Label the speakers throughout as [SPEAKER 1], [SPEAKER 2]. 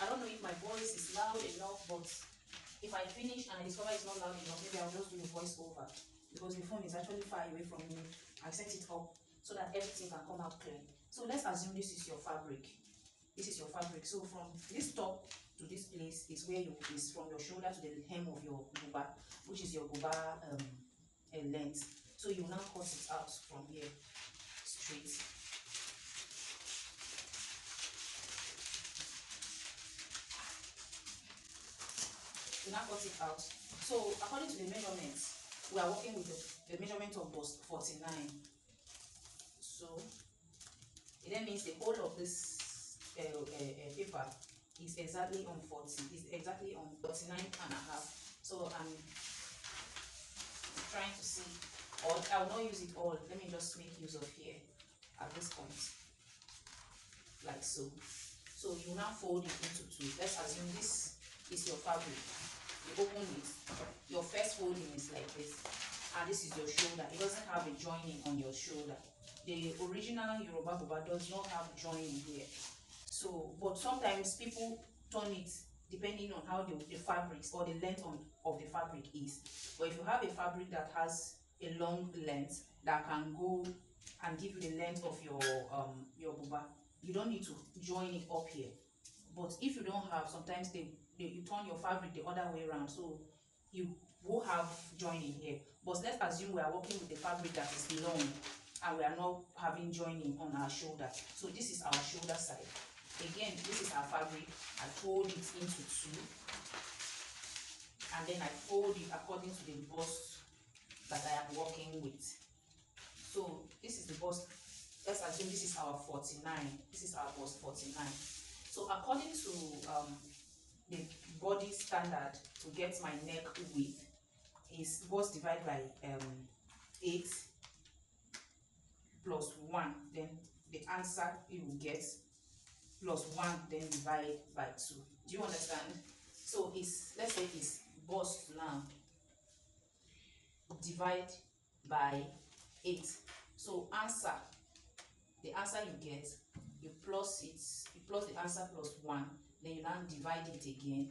[SPEAKER 1] I don't know if my voice is loud enough, but if I finish and I discover it's not loud enough, maybe I'll just do a voice over, because the phone is actually far away from me. I set it up so that everything can come out clear. So let's assume this is your fabric. This is your fabric. So from this top to this place is where you is from your shoulder to the hem of your buba, which is your buba length. So you now cut it out from here straight. You now cut it out. So according to the measurements, we are working with the measurement of bust 49. So it then means the whole of this paper is exactly on 40, is exactly on 49.5. So I'm trying to see, or I will not use it all. Let me just make use of here at this point, like so. So you now fold it into two. Let's assume this is your fabric. You open it. Your first folding is like this, and this is your shoulder. It doesn't have a joining on your shoulder. The original Yoruba Buba does not have joining here. So, but sometimes people turn it depending on how the fabrics or the length of the fabric is. But if you have a fabric that has a long length that can go and give you the length of your buba, you don't need to join it up here. But if you don't have, sometimes you turn your fabric the other way around, so you will have joining here. But let's assume we are working with the fabric that is long and we are not having joining on our shoulder. So this is our shoulder side. Again, this is our fabric. I fold it into two, and then I fold it according to the bust that I am working with. So this is the bust. Let's assume this is our 49. This is our bust 49. So according to the body standard to get my neck width is bust divided by 8 plus 1. Then the answer you will get plus 1, then divide by 2. Do you understand? So it's, let's say it's bust now divide by 8. So answer, the answer you get, you plus the answer plus 1, then you now divide it again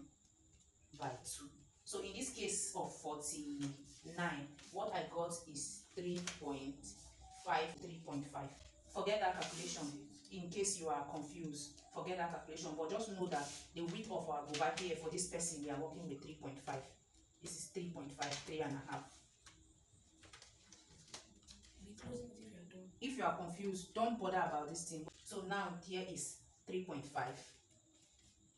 [SPEAKER 1] by 2. So in this case of 49, what I got is 3.5. Forget that calculation in case you are confused. Forget that calculation, but just know that the width of our buba here for this person, we are working with 3.5. This is 3.5, 3.5. If you are confused, don't bother about this thing. So now here is 3.5.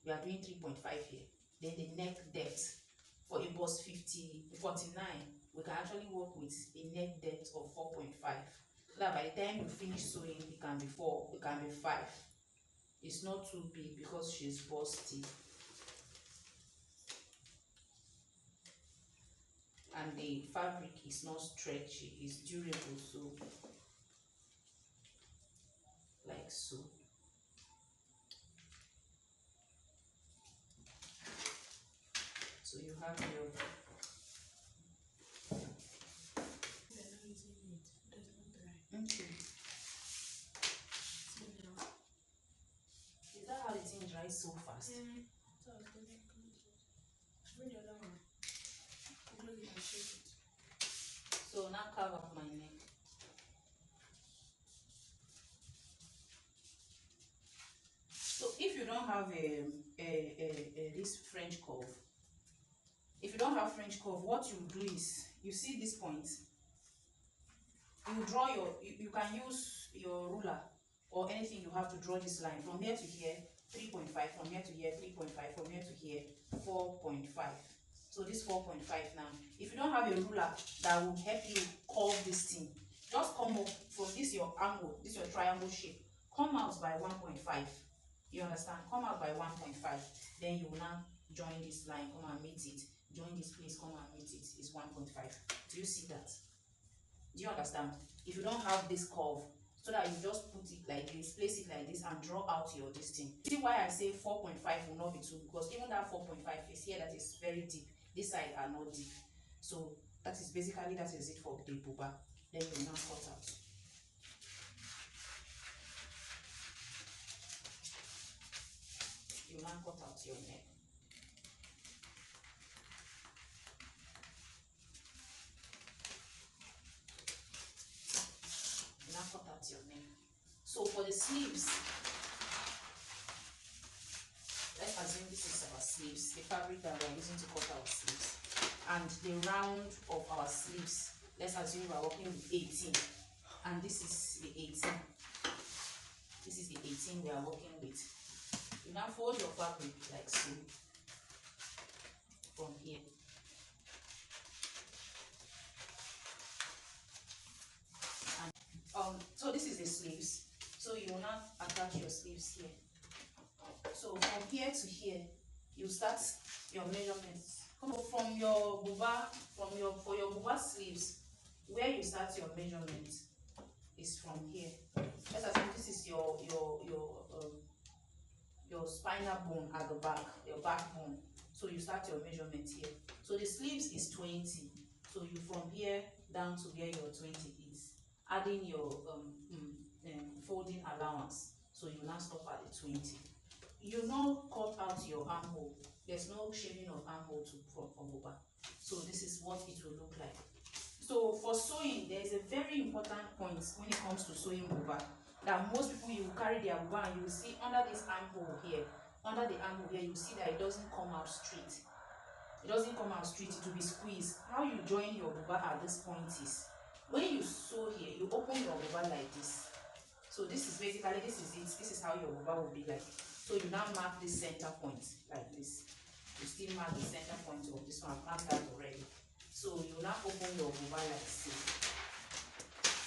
[SPEAKER 1] We are doing 3.5 here. Then the neck depth for a bust 49, we can actually work with a neck depth of 4.5. So that by the time you finish sewing, it can be 4, it can be 5. It's not too big because she's busty. And the fabric is not stretchy, it's durable, so like so. So you have your okay. Is that how the thing dries so fast? So now cover up my neck. So if you don't have this French curve, if you don't have French curve, what you do is, you see this point, you draw you can use your ruler or anything you have to draw this line from here to here 3.5, from here to here 3.5, from here to here 4.5. So this 4.5 now, if you don't have a ruler that will help you curve this thing, just come up from this your angle, this your triangle shape, come out by 1.5. You understand? Come out by 1.5. Then you will now join this line, come and meet it. Join this place, come and meet it. Is 1.5. Do you see that? Do you understand? If you don't have this curve, so that you just put it like this, place it like this, and draw out your distance. See why I say 4.5 will not be too, because even that 4.5 is here that is very deep. This side are not deep. So that is basically, that is it for the buba. Then you now cut out. now cut out your neck. You now cut out your neck. So for the sleeves, let's assume this is our sleeves, the fabric that we're using to cut our sleeves, and the round of our sleeves, let's assume we're working with 18, and this is the 18. This is the 18 we are working with. You now fold your fabric like so from here. And so this is the sleeves. So you will now attach your sleeves here. So from here to here, you start your measurements. So from your buba, for your buba sleeves, where you start your measurement is from here. Let's assume this is your spinal bone at the back, your backbone. So you start your measurement here. So the sleeves is 20. So you from here down to where your 20 is, adding your folding allowance. So you now stop at the 20. You now cut out your armhole. There's no shaving of armhole from buba. So this is what it will look like. So for sewing, there is a very important point when it comes to sewing buba, that most people, you will carry their buba and you will see under this armhole here, under the armhole here, you will see that it doesn't come out straight. It doesn't come out straight, it will be squeezed. How you join your buba at this point is, when you sew here, you open your buba like this. So this is basically, this is it. This is how your buba will be like. So you now mark this center point like this. You still mark the center point of this one. I've marked that already. So you now open your buba like so.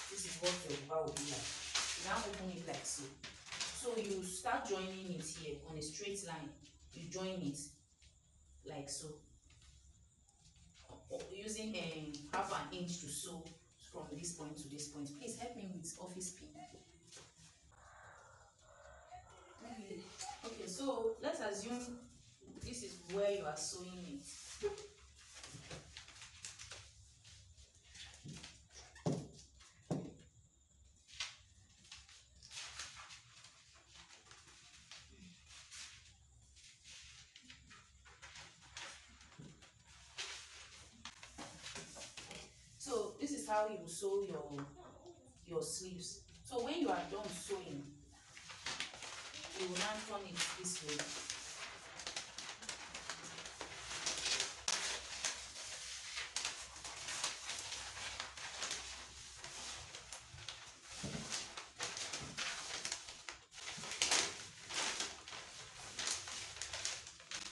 [SPEAKER 1] This is what your buba will be like. You now open it like so. So you start joining it here on a straight line. You join it like so. Using half an inch to sew from this point to this point. Please help me with office pin. Okay, so let's assume this is where you are sewing it. So this is how you sew your sleeves. So when you are done sewing, you will now turn it this way.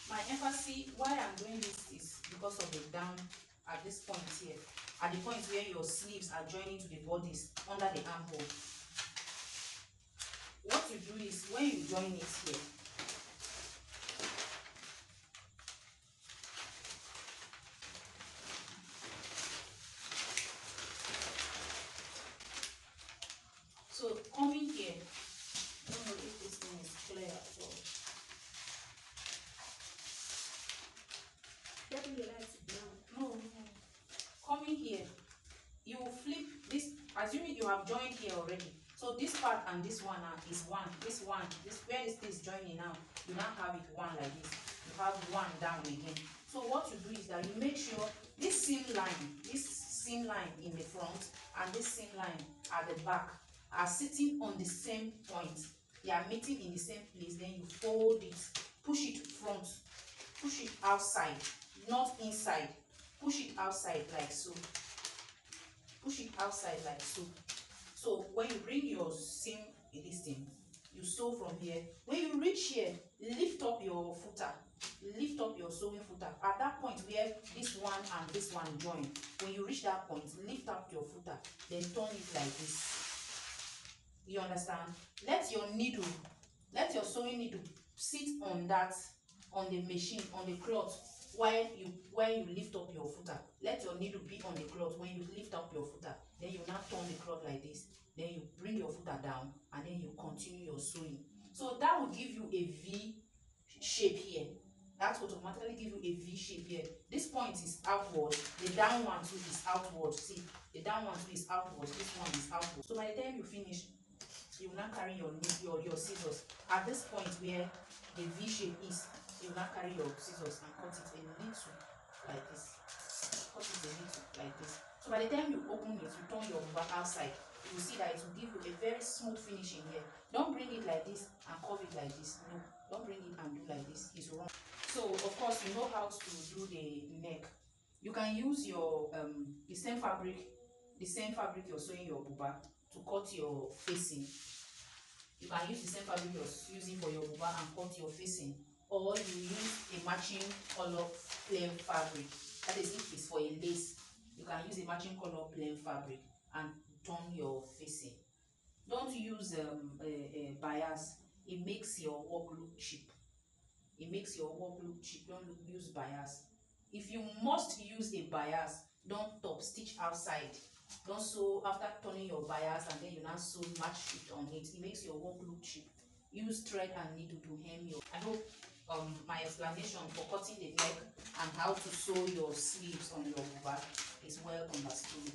[SPEAKER 1] My emphasis why I'm doing this is because of the down at this point here, at the point where your sleeves are joining to the bodies under the armhole. What you do is, when you join it here, so coming here, I don't know if this thing is clear at all. No. Coming here, you flip this, assuming you have joined here already. So this part and this one is one. This one, this where is this joining now? You now have it one like this. You have one down again. So what you do is that you make sure this seam line in the front and this seam line at the back are sitting on the same point. They are meeting in the same place. Then you fold it, push it front, push it outside, not inside. Push it outside like so. Push it outside like so. So when you bring your seam this thing, you sew from here. When you reach here, lift up your footer. Lift up your sewing footer. At that point where this one and this one join, when you reach that point, lift up your footer. Then turn it like this. You understand? Let your sewing needle sit on that, on the machine, on the cloth. When you lift up your footer, let your needle be on the cloth. When you lift up your footer, then you now turn the cloth like this. Then you bring your footer down and then you continue your sewing. So that will give you a V shape here. That will automatically give you a V shape here. This point is outward, the down one too is outward. See, the down one too is outward, this one is outward. So by the time you finish, you will not carry your scissors. At this point where the V shape is, you will not carry your scissors and cut it a little like this. Cut it a little like this. So by the time you open it, you turn your buba outside, you will see that it will give you a very smooth finishing here. Don't bring it like this and curve it like this. No, don't bring it and do like this. It's wrong. So of course you know how to do the neck. You can use your the same fabric you're sewing your buba to cut your facing. You can use the same fabric you're using for your buba and cut your facing, or you use a matching color plain fabric. That is, if it's for a lace, you can use a matching color plain fabric and turn your facing. Don't use a bias. It makes your work look cheap. It makes your work look cheap. Don't use bias. If you must use a bias, don't top stitch outside. Don't sew after turning your bias and then you now sew match it on it. It makes your work look cheap. Use thread and needle to hem your. I hope my explanation for cutting the neck and how to sew your sleeves on your buba is well understood.